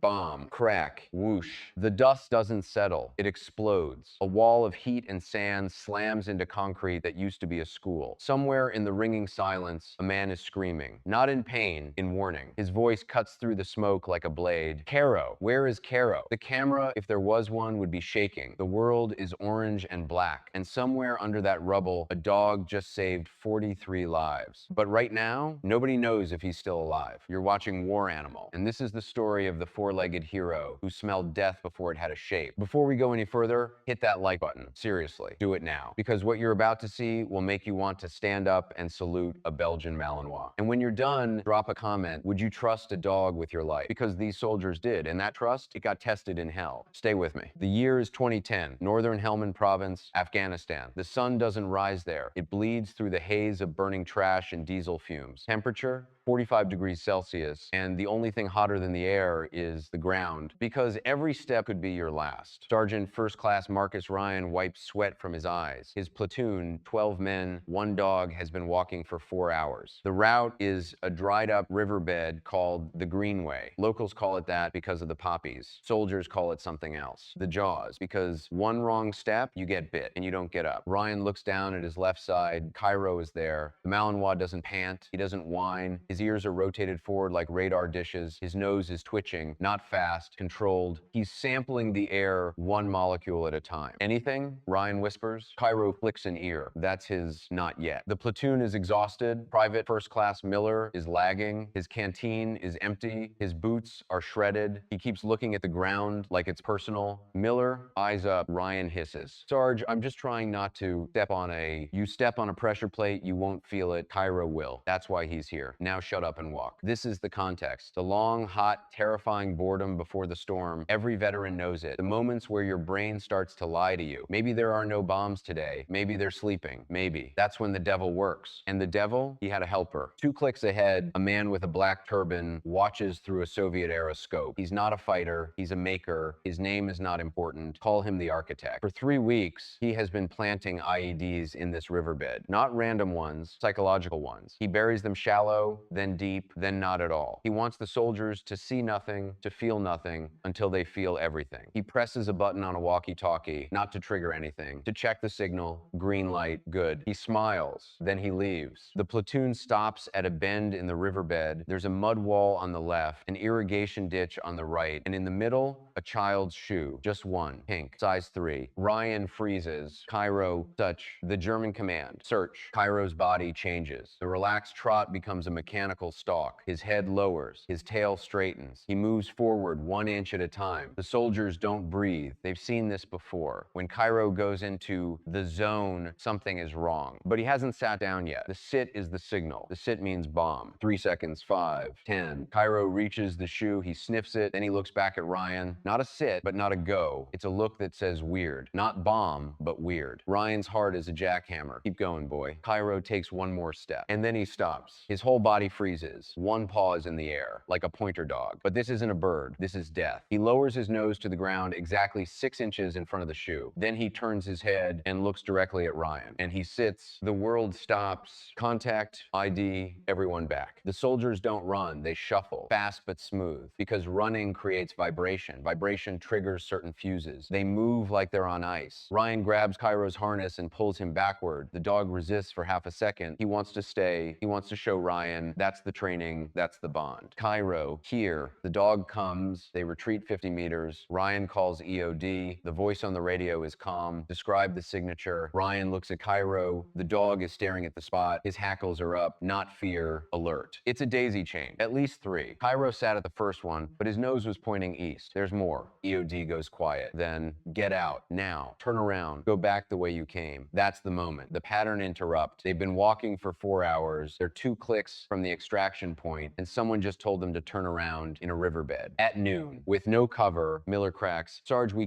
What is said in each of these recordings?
bomb, crack, whoosh. The dust doesn't settle, it explodes. A wall of heat and sand slams into concrete that used to be a school. Somewhere in the ringing silence, a man is screaming. Not in pain, in warning. His voice cuts through the smoke like a blade. Cairo, where is Cairo? The camera, if there was one, would be shaking. The world is orange and black, and somewhere under that rubble, a dog just saved 43 lives. But right now, nobody knows if he's still alive. You're watching War Animal, and this is the story of the four-legged hero who smelled death before it had a shape. Before we go any further, hit that like button. Seriously, do it now, because what you're about to see will make you want to stand up and salute a Belgian Malinois. And when you're done, drop a comment. Would you trust a dog with your life? Because these soldiers did, and that trust, it got tested in hell. Stay with me. The year is 2010, northern Helmand Province, Afghanistan. The sun doesn't rise there. It bleeds through the haze of burning trash and diesel fumes. Temperature? 45 degrees Celsius, and the only thing hotter than the air is the ground, because every step could be your last. Sergeant First Class Marcus Ryan wipes sweat from his eyes. His platoon, 12 men, 1 dog, has been walking for 4 hours. The route is a dried-up riverbed called the Greenway. Locals call it that because of the poppies. Soldiers call it something else. The Jaws, because one wrong step, you get bit, and you don't get up. Ryan looks down at his left side. Cairo is there. The Malinois doesn't pant. He doesn't whine. His ears are rotated forward like radar dishes. His nose is twitching, not fast, controlled. He's sampling the air one molecule at a time. Anything? Ryan whispers. Cairo flicks an ear. That's his not yet. The platoon is exhausted. Private First Class Miller is lagging. His canteen is empty. His boots are shredded. He keeps looking at the ground like it's personal. Miller, eyes up. Ryan hisses. Sarge, I'm just trying not to step on a... You step on a pressure plate, you won't feel it. Cairo will. That's why he's here. Now shut up and walk. This is the context. The long, hot, terrifying boredom before the storm. Every veteran knows it. The moments where your brain starts to lie to you. Maybe there are no bombs today. Maybe they're sleeping. Maybe. That's when the devil works. And the devil, he had a helper. 2 clicks ahead, a man with a black turban watches through a Soviet-era scope. He's not a fighter. He's a maker. His name is not important. Call him the architect. For 3 weeks, he has been planting IEDs in this riverbed. Not random ones, psychological ones. He buries them shallow, then deep, then not at all. He wants the soldiers to see nothing, to feel nothing, until they feel everything. He presses a button on a walkie-talkie, not to trigger anything, to check the signal, green light, good. He smiles, then he leaves. The platoon stops at a bend in the riverbed. There's a mud wall on the left, an irrigation ditch on the right, and in the middle, a child's shoe. Just one, pink, size 3. Ryan freezes. Cairo, touch. The German command, search. Cairo's body changes. The relaxed trot becomes a mechanical stalk. His head lowers. His tail straightens. He moves forward 1 inch at a time. The soldiers don't breathe. They've seen this before. When Cairo goes into the zone, something is wrong. But he hasn't sat down yet. The sit is the signal. The sit means bomb. 3 seconds, 5, 10. Cairo reaches the shoe. He sniffs it. Then he looks back at Ryan. Not a sit, but not a go. It's a look that says weird. Not bomb, but weird. Ryan's heart is a jackhammer. Keep going, boy. Cairo takes 1 more step. And then he stops. His whole body freezes. 1 paw is in the air, like a pointer dog. But this isn't a bird. This is death. He lowers his nose to the ground exactly 6 inches in front of the shoe. Then he turns his head and looks directly at Ryan. And he sits. The world stops. Contact, ID, everyone back. The soldiers don't run. They shuffle. Fast but smooth. Because running creates vibration. Vibration triggers certain fuses. They move like they're on ice. Ryan grabs Cairo's harness and pulls him backward. The dog resists for half a second. He wants to stay. He wants to show Ryan. That's the training. That's the bond. Cairo, here. The dog comes. They retreat 50 meters. Ryan calls EOD. The voice on the radio is calm. Describe the signature. Ryan looks at Cairo. The dog is staring at the spot. His hackles are up. Not fear. Alert. It's a daisy chain. At least 3. Cairo sat at the first one, but his nose was pointing east. There's more. EOD goes quiet. Then, get out. Now. Turn around. Go back the way you came. That's the moment. The pattern interrupt. They've been walking for 4 hours. They're 2 clicks from the extraction point, and someone just told them to turn around in a riverbed. At noon, with no cover, Miller cracks, Sarge, we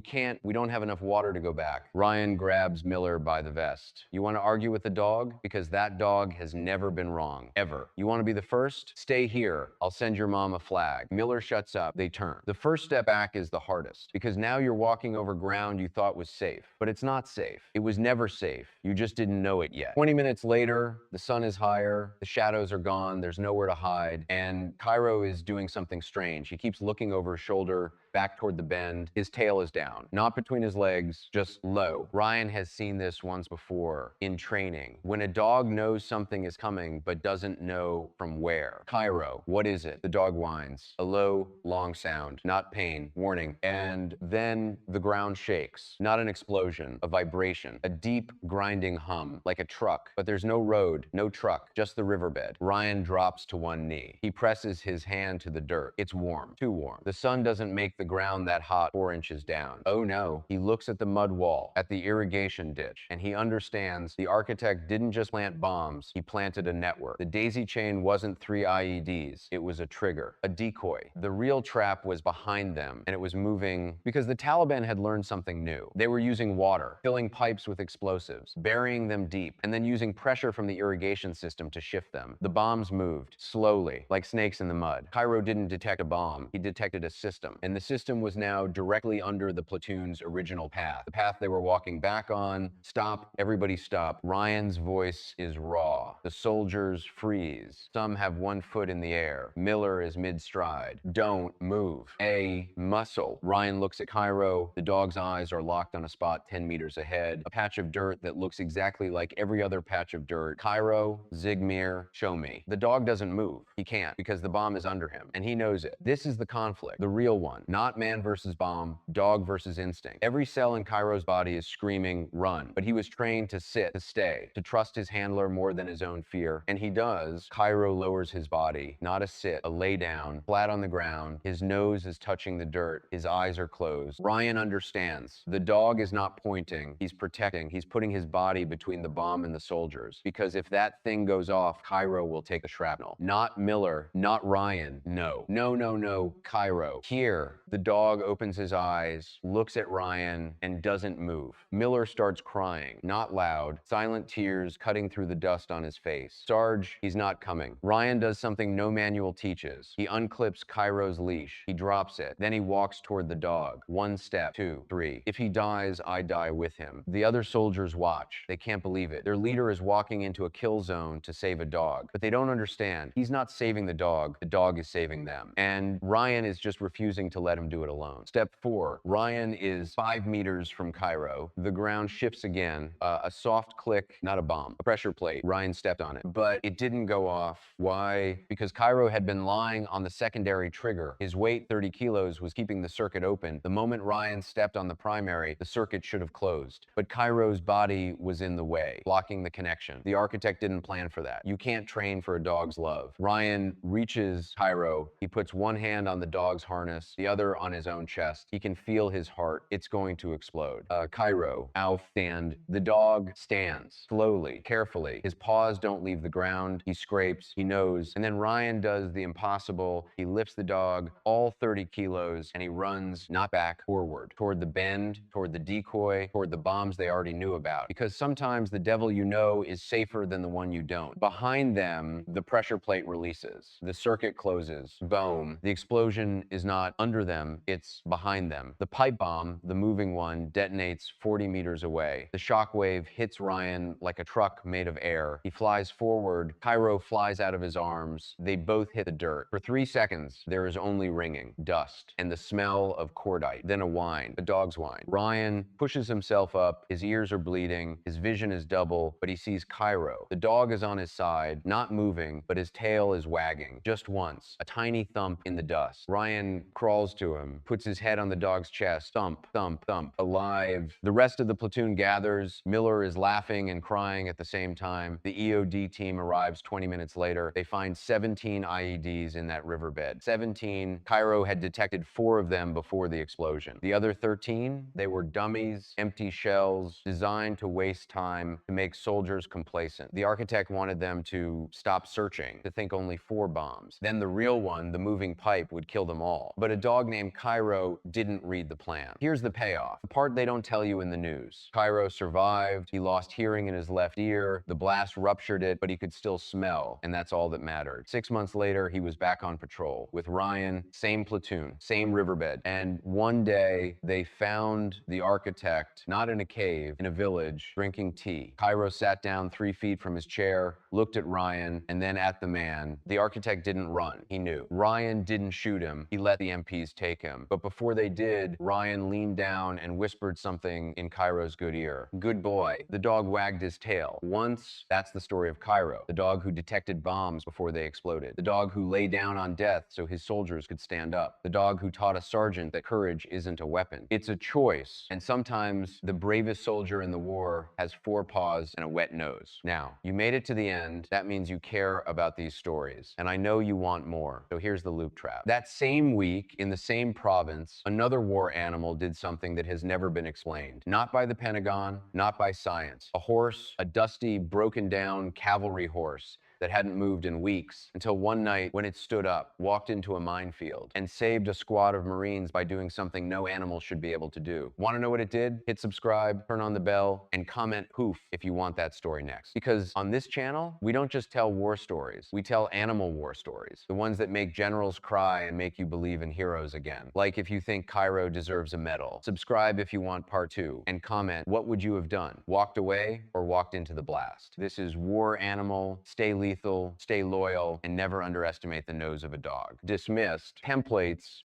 don't have enough water to go back. Ryan grabs Miller by the vest. You want to argue with the dog? Because that dog has never been wrong. Ever. You want to be the first? Stay here. I'll send your mom a flag. Miller shuts up. They turn. The first step back is the hardest, because now you're walking over ground you thought was safe. But it's not safe. It was never safe. You just didn't know it yet. 20 minutes later, the sun is higher, the shadows are gone, there's nowhere to hide, and Cairo is doing something strange. He keeps stops, looking over his shoulder, back toward the bend. His tail is down, not between his legs, just low. Ryan has seen this once before in training. When a dog knows something is coming but doesn't know from where. Cairo, what is it? The dog whines. A low, long sound, not pain, warning. And then the ground shakes. Not an explosion, a vibration, a deep, grinding hum, like a truck. But there's no road, no truck, just the riverbed. Ryan drops to one knee. He presses his hand to the dirt. It's warm, too warm. The sun doesn't make the ground that hot 4 inches down. Oh no. He looks at the mud wall, at the irrigation ditch, and he understands the architect didn't just plant bombs, he planted a network. The daisy chain wasn't 3 IEDs, it was a trigger, a decoy. The real trap was behind them, and it was moving because the Taliban had learned something new. They were using water, filling pipes with explosives, burying them deep, and then using pressure from the irrigation system to shift them. The bombs moved, slowly, like snakes in the mud. Cairo didn't detect a bomb, he detected a system, and the system was now directly under the platoon's original path, the path they were walking back on. Stop, everybody stop. Ryan's voice is raw. The soldiers freeze. Some have one foot in the air. Miller is mid-stride. Don't move. A muscle. Ryan looks at Cairo. The dog's eyes are locked on a spot 10 meters ahead, a patch of dirt that looks exactly like every other patch of dirt. Cairo, Zigmir, show me. The dog doesn't move. He can't because the bomb is under him, and he knows it. This is the conflict, the real one. Not man versus bomb, dog versus instinct. Every cell in Cairo's body is screaming, run. But he was trained to sit, to stay, to trust his handler more than his own fear. And he does. Cairo lowers his body, not a sit, a lay down, flat on the ground. His nose is touching the dirt. His eyes are closed. Ryan understands. The dog is not pointing. He's protecting. He's putting his body between the bomb and the soldiers. Because if that thing goes off, Cairo will take the shrapnel. Not Miller, not Ryan. No. No, no, no, Cairo. Here, the dog opens his eyes, looks at Ryan, and doesn't move. Miller starts crying, not loud, silent tears cutting through the dust on his face. Sarge, he's not coming. Ryan does something no manual teaches. He unclips Cairo's leash. He drops it. Then he walks toward the dog. 1 step, 2, 3. If he dies, I die with him. The other soldiers watch. They can't believe it. Their leader is walking into a kill zone to save a dog. But they don't understand. He's not saving the dog is saving them. And Ryan is just refusing to let him do it alone. Step 4. Ryan is 5 meters from Cairo. The ground shifts again. A soft click, not a bomb. A pressure plate. Ryan stepped on it. But it didn't go off. Why? Because Cairo had been lying on the secondary trigger. His weight, 30 kilos, was keeping the circuit open. The moment Ryan stepped on the primary, the circuit should have closed. But Cairo's body was in the way, blocking the connection. The architect didn't plan for that. You can't train for a dog's love. Ryan reaches Cairo. He puts one hand on the dog's harness, the other on his own chest. He can feel his heart. It's going to explode. Cairo, Auf, stand. The dog stands, slowly, carefully. His paws don't leave the ground. He scrapes, he knows. And then Ryan does the impossible. He lifts the dog, all 30 kilos, and he runs, not back, forward, toward the bend, toward the decoy, toward the bombs they already knew about. Because sometimes the devil you know is safer than the one you don't. Behind them, the pressure plate releases. The circuit closes. Boom. The explosion is not under them, it's behind them. The pipe bomb, the moving one, detonates 40 meters away. The shockwave hits Ryan like a truck made of air. He flies forward. Cairo flies out of his arms. They both hit the dirt. For 3 seconds, there is only ringing, dust, and the smell of cordite. Then a whine, a dog's whine. Ryan pushes himself up. His ears are bleeding. His vision is double, but he sees Cairo. The dog is on his side, not moving, but his tail is wagging. Just once, a tiny thump in the dust. Ryan crawls to him, puts his head on the dog's chest. Thump, thump, thump. Alive. The rest of the platoon gathers. Miller is laughing and crying at the same time. The EOD team arrives 20 minutes later. They find 17 IEDs in that riverbed. 17. Cairo had detected 4 of them before the explosion. The other 13, they were dummies, empty shells, designed to waste time, to make soldiers complacent. The architect wanted them to stop searching, to think only 4 bombs. Then the real one, the moving pipe, would kill them all. But a dog named Cairo didn't read the plan. Here's the payoff, the part they don't tell you in the news. Cairo survived, he lost hearing in his left ear, the blast ruptured it, but he could still smell, and that's all that mattered. 6 months later, he was back on patrol with Ryan, same platoon, same riverbed, and one day they found the architect, not in a cave, in a village, drinking tea. Cairo sat down 3 feet from his chair, looked at Ryan, and then at the man. The architect didn't run, he knew. Ryan didn't shoot him, he let the MPs take him. But before they did, Ryan leaned down and whispered something in Cairo's good ear. Good boy. The dog wagged his tail. Once, that's the story of Cairo, the dog who detected bombs before they exploded. The dog who lay down on death so his soldiers could stand up. The dog who taught a sergeant that courage isn't a weapon. It's a choice, and sometimes the bravest soldier in the war has 4 paws and a wet nose. Now, you made it to the end. That means you care about these stories, and I know you want more. So here's the loop trap. That same week, in the same province, another war animal did something that has never been explained. Not by the Pentagon, not by science. A horse, a dusty, broken down cavalry horse that hadn't moved in weeks, until one night when it stood up, walked into a minefield, and saved a squad of Marines by doing something no animal should be able to do. Want to know what it did? Hit subscribe, turn on the bell, and comment poof if you want that story next. Because on this channel, we don't just tell war stories, we tell animal war stories. The ones that make generals cry and make you believe in heroes again. Like if you think Cairo deserves a medal. Subscribe if you want part 2, and comment what would you have done? Walked away or walked into the blast? This is War Animal. Stay lethal, stay loyal, and never underestimate the nose of a dog. Dismissed. Templates